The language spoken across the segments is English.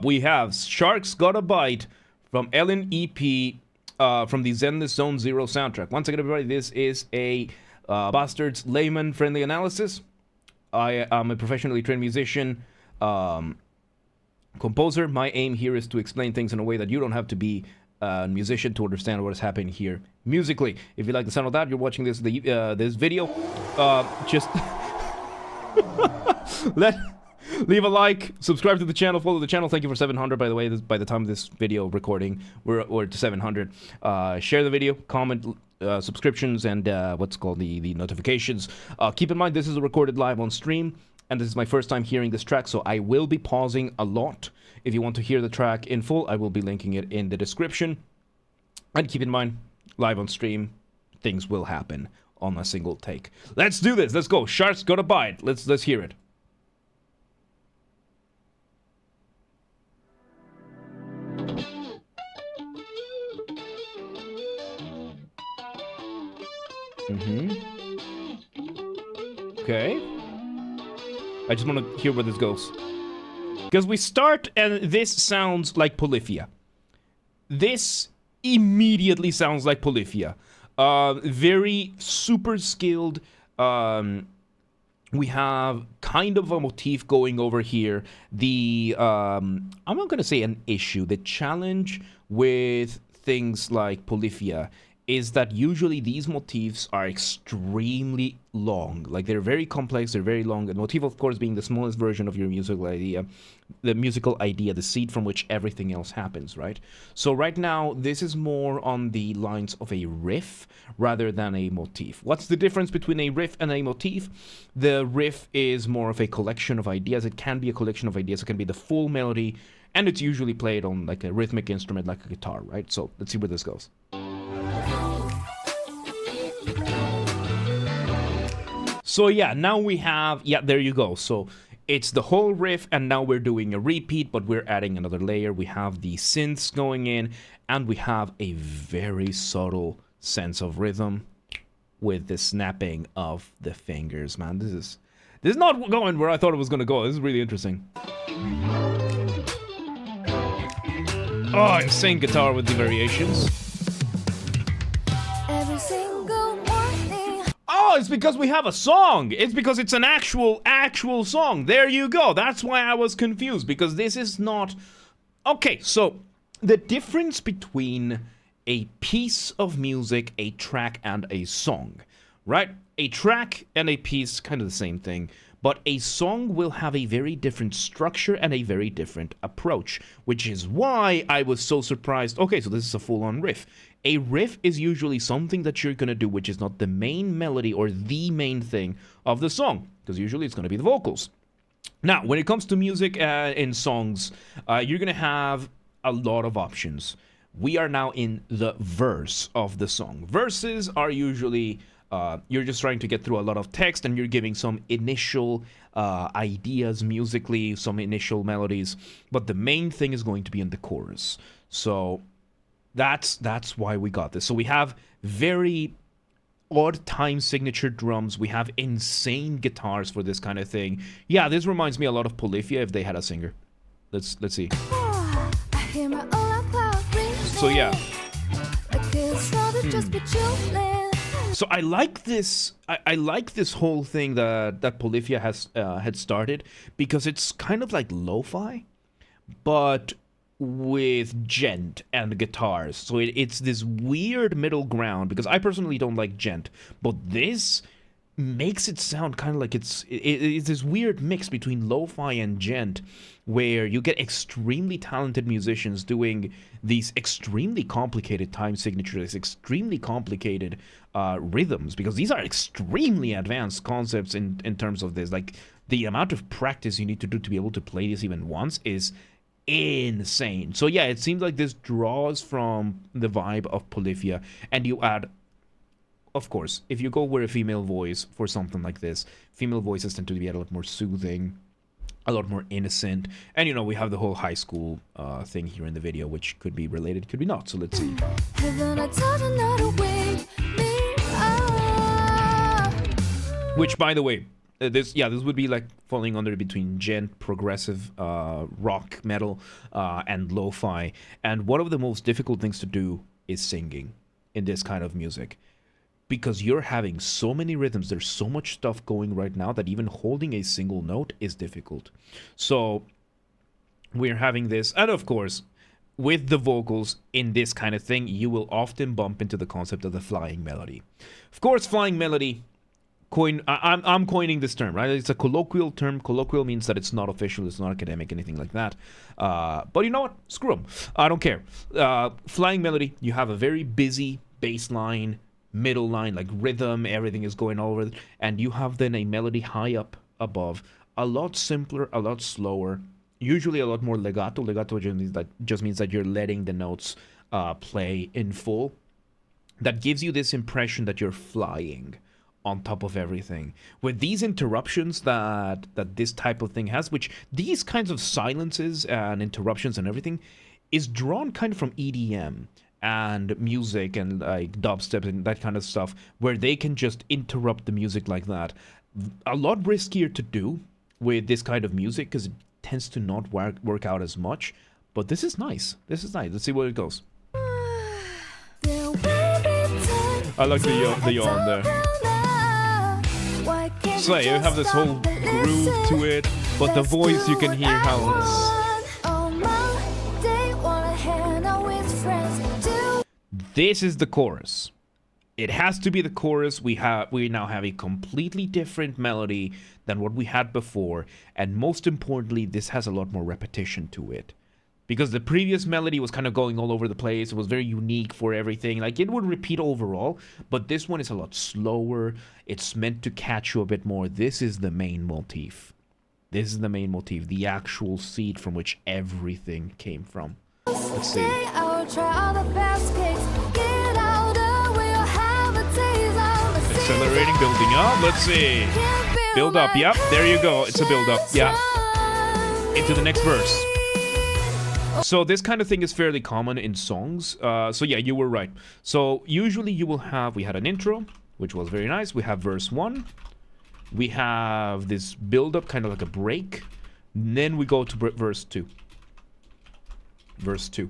We have Sharks Gotta Bite from LNEP from the Zenless Zone Zero soundtrack. Once again, everybody, this is a Basterd's Layman-Friendly analysis. I am a professionally trained musician, composer. My aim here is to explain things in a way that you don't have to be a musician to understand what is happening here musically. If you like the sound of that, you're watching this video. Just leave a like, subscribe to the channel, follow the channel. Thank you for 700, by the way. By the time of this video recording, we're to 700. Share the video, comment, subscriptions, and what's called the notifications. Keep in mind, this is recorded live on stream, and this is my first time hearing this track, so I will be pausing a lot. If you want to hear the track in full, I will be linking it in the description. And keep in mind, live on stream, things will happen on a single take. Let's do this. Let's go. Sharks Gotta Bite. Let's hear it. Okay. I just want to hear where this goes. Because we start and this sounds like Polyphia. This immediately sounds like Polyphia. Very super skilled. We have kind of a motif going over here. I'm not going to say an issue. The challenge with things like Polyphia is that usually these motifs are extremely long. Like, they're very complex, they're very long. The motif, of course, being the smallest version of your musical idea, the seed from which everything else happens, right? So right now, this is more on the lines of a riff rather than a motif. What's the difference between a riff and a motif? The riff is more of a collection of ideas. It can be a collection of ideas. It can be the full melody, and it's usually played on like a rhythmic instrument like a guitar, right? So let's see where this goes. So yeah, now we have, there you go. So it's the whole riff, and now we're doing a repeat, but we're adding another layer. We have the synths going in, and we have a very subtle sense of rhythm with the snapping of the fingers. Man, this is not going where I thought it was going to go. This is really interesting. Oh, insane guitar with the variations. Oh, it's because we have a song. It's because it's an actual song. There you go. That's why I was confused, because this is not... Okay, so the difference between a piece of music, a track, and a song, right? A track and a piece, kind of the same thing, but a song will have a very different structure and a very different approach, which is why I was so surprised. Okay, so this is a full-on riff. A riff is usually something that you're going to do which is not the main melody or the main thing of the song, because usually it's going to be the vocals. Now, when it comes to music in songs, you're going to have a lot of options. We are now in the verse of the song. Verses are usually... you're just trying to get through a lot of text, and you're giving some initial ideas musically, some initial melodies, but the main thing is going to be in the chorus. So that's why we got this. So we have very odd time signature drums. We have insane guitars for this kind of thing. Yeah, this reminds me a lot of Polyphia if they had a singer. Let's see. So yeah. So I like this. I like this whole thing that Polyphia has had started, because it's kind of like lo-fi, but with gent and guitars. So it's this weird middle ground, because I personally don't like gent, but this makes it sound kind of like it's this weird mix between lo-fi and gent, where you get extremely talented musicians doing these extremely complicated time signatures, extremely complicated rhythms, because these are extremely advanced concepts in terms of this. Like, the amount of practice you need to do to be able to play this even once is insane. So yeah, it seems like this draws from the vibe of Polyphia, and you add, of course, if you go with a female voice for something like this, female voices tend to be a lot more soothing, a lot more innocent, and you know, we have the whole high school thing here in the video, which could be related, could be not. So let's see. Which, by the way, this would be like falling under between gent, progressive, rock, metal, and lo-fi. And one of the most difficult things to do is singing in this kind of music, because you're having so many rhythms. There's so much stuff going right now that even holding a single note is difficult. So we're having this, and of course, with the vocals in this kind of thing, you will often bump into the concept of the flying melody. Of course, flying melody, I'm coining this term, right? It's a colloquial term. Colloquial means that it's not official, it's not academic, anything like that. But you know what? Screw them. I don't care. Flying melody, you have a very busy bass line, middle line, like rhythm, everything is going all over, and you have then a melody high up above, a lot simpler, a lot slower, usually a lot more legato. Legato just means that you're letting the notes play in full. That gives you this impression that you're flying on top of everything. With these interruptions that this type of thing has, which these kinds of silences and interruptions and everything is drawn kind of from EDM and music and like dubstep and that kind of stuff, where they can just interrupt the music like that. A lot riskier to do with this kind of music because it tends to not work out as much. But this is nice. This is nice. Let's see where it goes. I like the yawn there. So you have this whole groove to it, but the voice, you can hear how it's... This is the chorus. It has to be the chorus. We now have a completely different melody than what we had before, and most importantly, this has a lot more repetition to it. Because the previous melody was kind of going all over the place. It was very unique for everything. Like, it would repeat overall, but this one is a lot slower. It's meant to catch you a bit more. This is the main motif. This is the main motif, the actual seed from which everything came from. Let's see. Accelerating, building up. Let's see. Build up. Yep, there you go. It's a build up. Yeah. Into the next verse. So this kind of thing is fairly common in songs. So yeah, you were right. So usually you will have, we had an intro, which was very nice. We have verse 1. We have this build-up, kind of like a break. And then we go to verse 2. Verse 2.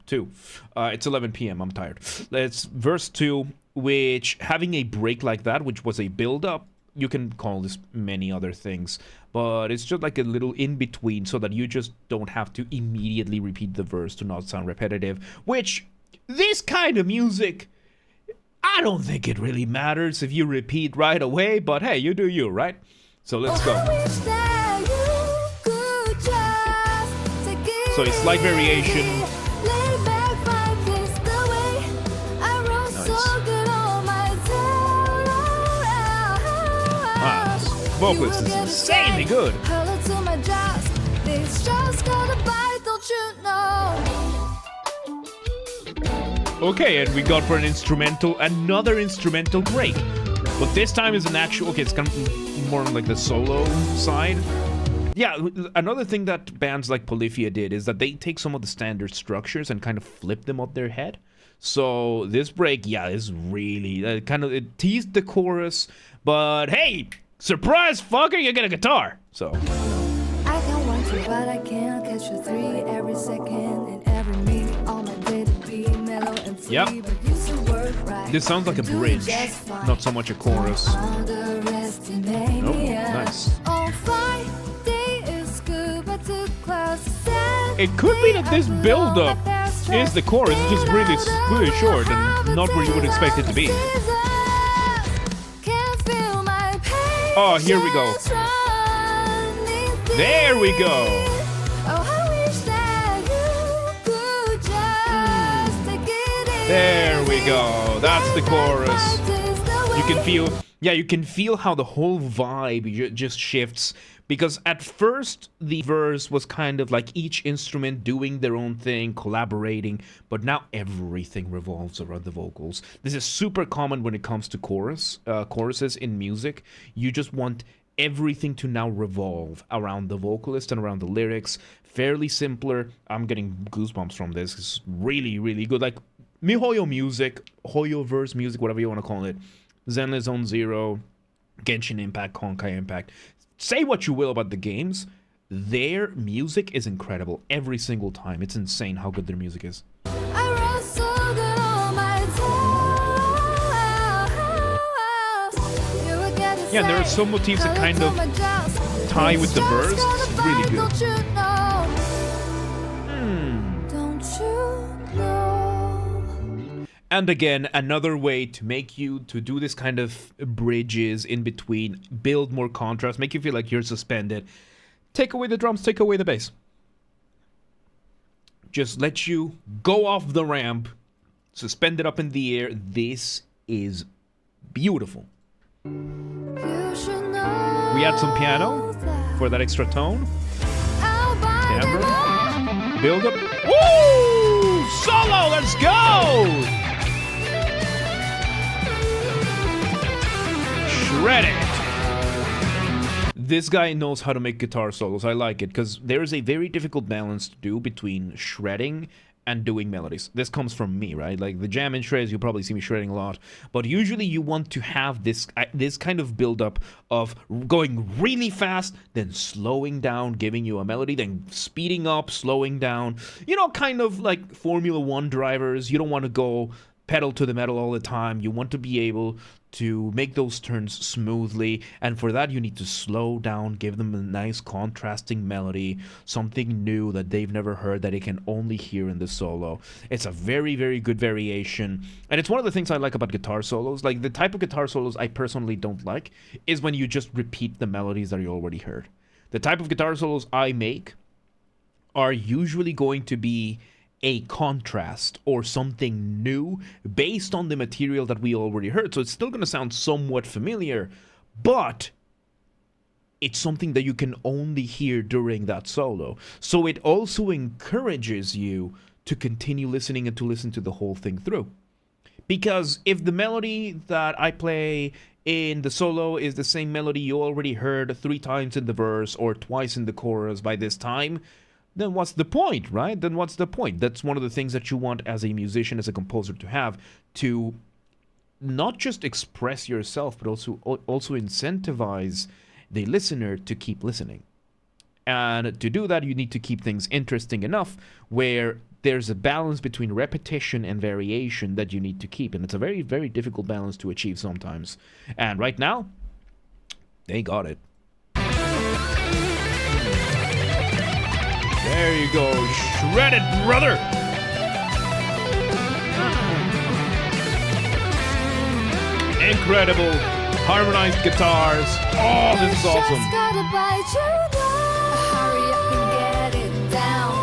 2. It's 11 p.m. I'm tired. It's verse 2, which having a break like that, which was a build-up, you can call this many other things, but it's just like a little in-between so that you just don't have to immediately repeat the verse to not sound repetitive, which this kind of music, I don't think it really matters if you repeat right away, but hey, you do you, right? So let's go. So a slight variation. Vocalist is insanely good. Okay, and we got for an instrumental, another instrumental break. But this time is an actual, okay, it's kind of more like the solo side. Yeah, another thing that bands like Polyphia did is that they take some of the standard structures and kind of flip them up their head. So this break, yeah, is really, it teased the chorus, but hey, surprise, fucker, you get a guitar. So. I can't want you, but I can't catch you 3 every second and every minute. All my day to be mellow and free. Yep. But you still work right. This sounds like a bridge, not so much a chorus. Nope, nice. It could be that this build-up is the chorus. It's just really short and not where you would expect it to be. Oh, here we go. There we go. There we go. That's the chorus. You can feel, yeah, you can feel how the whole vibe just shifts. Because at first, the verse was kind of like each instrument doing their own thing, collaborating, but now everything revolves around the vocals. This is super common when it comes to choruses in music. You just want everything to now revolve around the vocalist and around the lyrics. Fairly simpler. I'm getting goosebumps from this. It's really, really good. Like MiHoYo music, Hoyo verse music, whatever you want to call it. Zenless Zone Zero. Genshin Impact, Honkai Impact. Say what you will about the games, their music is incredible every single time. It's insane how good their music is. I wrote so good on my toes. You would get to Yeah, there are say, some motifs that kind of "Hello to my jaws." tie with the It's verse. just It's goodbye, really good. Don't you know? Don't you know? And again, another way to make you to do this kind of bridges in between, build more contrast, make you feel like you're suspended. Take away the drums, take away the bass. Just let you go off the ramp, suspend it up in the air. This is beautiful. You should know We add some piano that for that extra tone. I'll buy them Timbre. all. Build up. Woo! Solo, let's go! Shred it! This guy knows how to make guitar solos. I like it because there is a very difficult balance to do between shredding and doing melodies. This comes from me, right? Like the jam and shreds, you'll probably see me shredding a lot. But usually you want to have this kind of build-up of going really fast, then slowing down, giving you a melody, then speeding up, slowing down. You know, kind of like Formula One drivers. You don't want to go pedal to the metal all the time. You want to be able to make those turns smoothly, and for that you need to slow down, give them a nice contrasting melody, something new that they've never heard that they can only hear in the solo. It's a very, very good variation, and it's one of the things I like about guitar solos. Like the type of guitar solos I personally don't like is when you just repeat the melodies that you already heard. The type of guitar solos I make are usually going to be a contrast or something new based on the material that we already heard. So it's still going to sound somewhat familiar, but it's something that you can only hear during that solo. So it also encourages you to continue listening and to listen to the whole thing through. Because if the melody that I play in the solo is the same melody you already heard 3 times in the verse or twice in the chorus by this time, then what's the point, right? Then what's the point? That's one of the things that you want as a musician, as a composer to have, to not just express yourself, but also incentivize the listener to keep listening. And to do that, you need to keep things interesting enough where there's a balance between repetition and variation that you need to keep. And it's a very, very difficult balance to achieve sometimes. And right now, they got it. There you go. Shred it, brother! Incredible. Harmonized guitars. Oh, this is awesome. Just gotta bite you down. Hurry up and get it down.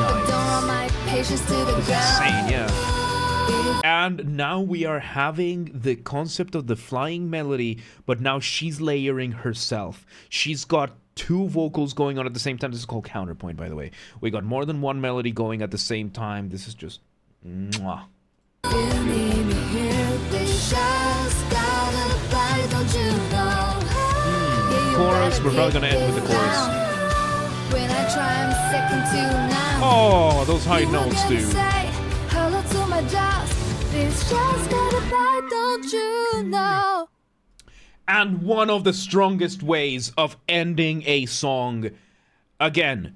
Nice. Don't want my patience to the ground. Insane, yeah. And now we are having the concept of the flying melody, but now she's layering herself. She's got 2 vocals going on at the same time. This is called counterpoint, by the way. We got more than 1 melody going at the same time. This is just mwah. You need me here, this just gotta bite, don't you know? Yeah, you Chorus, better we're probably get gonna end with the it chorus. down. When I try, I'm second to none. Oh, those high You notes, will dude. say hello to my jaws. This just gotta bite, don't you know? And one of the strongest ways of ending a song. Again,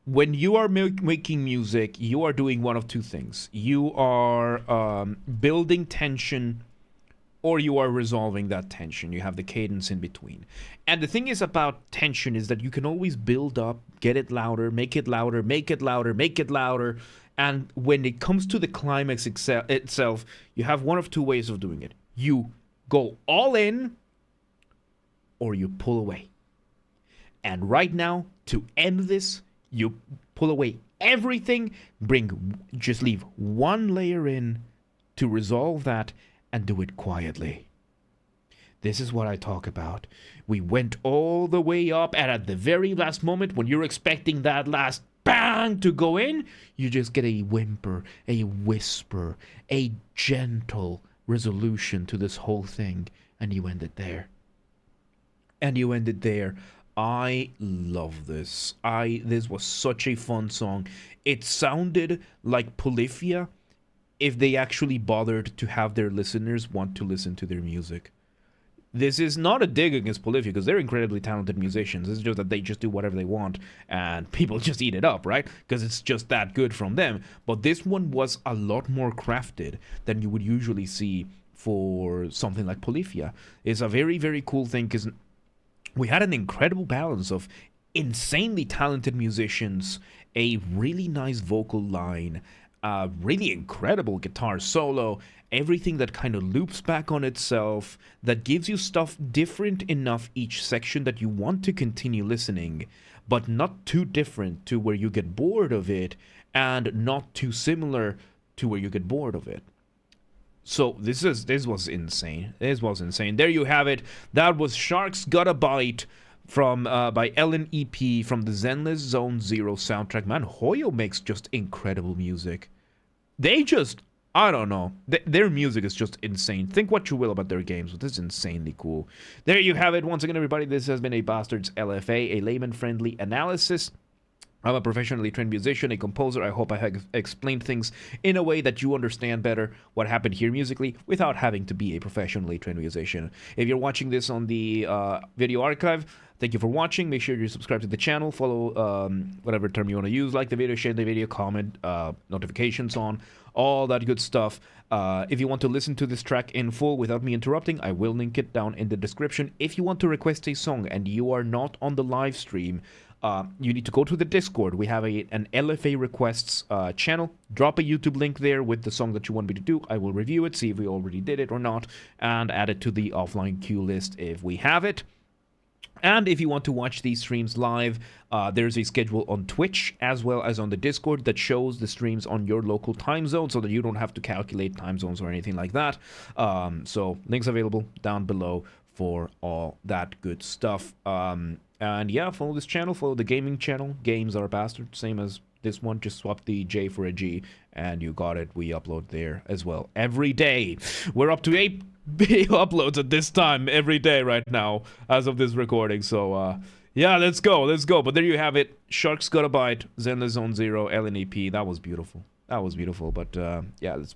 when you are making music, you are doing one of 2 things. You are building tension, or you are resolving that tension. You have the cadence in between. And the thing is about tension is that you can always build up, get it louder, make it louder, make it louder, make it louder. And when it comes to the climax itself, you have one of 2 ways of doing it. You go all in, or you pull away. And right now, to end this, you pull away everything, just leave 1 layer in to resolve that, and do it quietly. This is what I talk about. We went all the way up, and at the very last moment, when you're expecting that last bang to go in, you just get a whimper, a whisper, a gentle resolution to this whole thing, and you end it there. And you ended there. I love this. This was such a fun song. It sounded like Polyphia if they actually bothered to have their listeners want to listen to their music. This is not a dig against Polyphia, because they're incredibly talented musicians. It's just that they just do whatever they want, and people just eat it up, right? Because it's just that good from them. But this one was a lot more crafted than you would usually see for something like Polyphia. It's a very, very cool thing, because we had an incredible balance of insanely talented musicians, a really nice vocal line, a really incredible guitar solo, everything that kind of loops back on itself, that gives you stuff different enough each section that you want to continue listening, but not too different to where you get bored of it, and not too similar to where you get bored of it. So this was insane. This was insane. There you have it. That was Sharks Gotta Bite from by LNEP from the Zenless Zone Zero soundtrack. Man, Hoyo makes just incredible music. They just, I don't know. Their music is just insane. Think what you will about their games, but this is insanely cool. There you have it. Once again, everybody, this has been a Basterd's LFA, a layman-friendly analysis. I'm a professionally trained musician, a composer. I hope I have explained things in a way that you understand better what happened here musically without having to be a professionally trained musician. If you're watching this on the video archive, thank you for watching. Make sure you subscribe to the channel, follow whatever term you want to use, like the video, share the video, comment, notifications on, all that good stuff. If you want to listen to this track in full without me interrupting, I will link it down in the description. If you want to request a song and you are not on the live stream, you need to go to the Discord. We have an LFA requests channel. Drop a YouTube link there with the song that you want me to do. I will review it, see if we already did it or not, and add it to the offline queue list if we have it. And if you want to watch these streams live, there's a schedule on Twitch as well as on the Discord that shows the streams on your local time zone so that you don't have to calculate time zones or anything like that. So links available down below for all that good stuff. And yeah, follow this channel, follow the gaming channel. Games are Bastard, same as this one. Just swap the J for a G and you got it. We upload there as well every day. We're up to 8 video uploads at this time every day right now as of this recording. So yeah, let's go. But there you have it. Sharks Gotta Bite, Zenless Zone Zero, LNEP. That was beautiful. But yeah, let's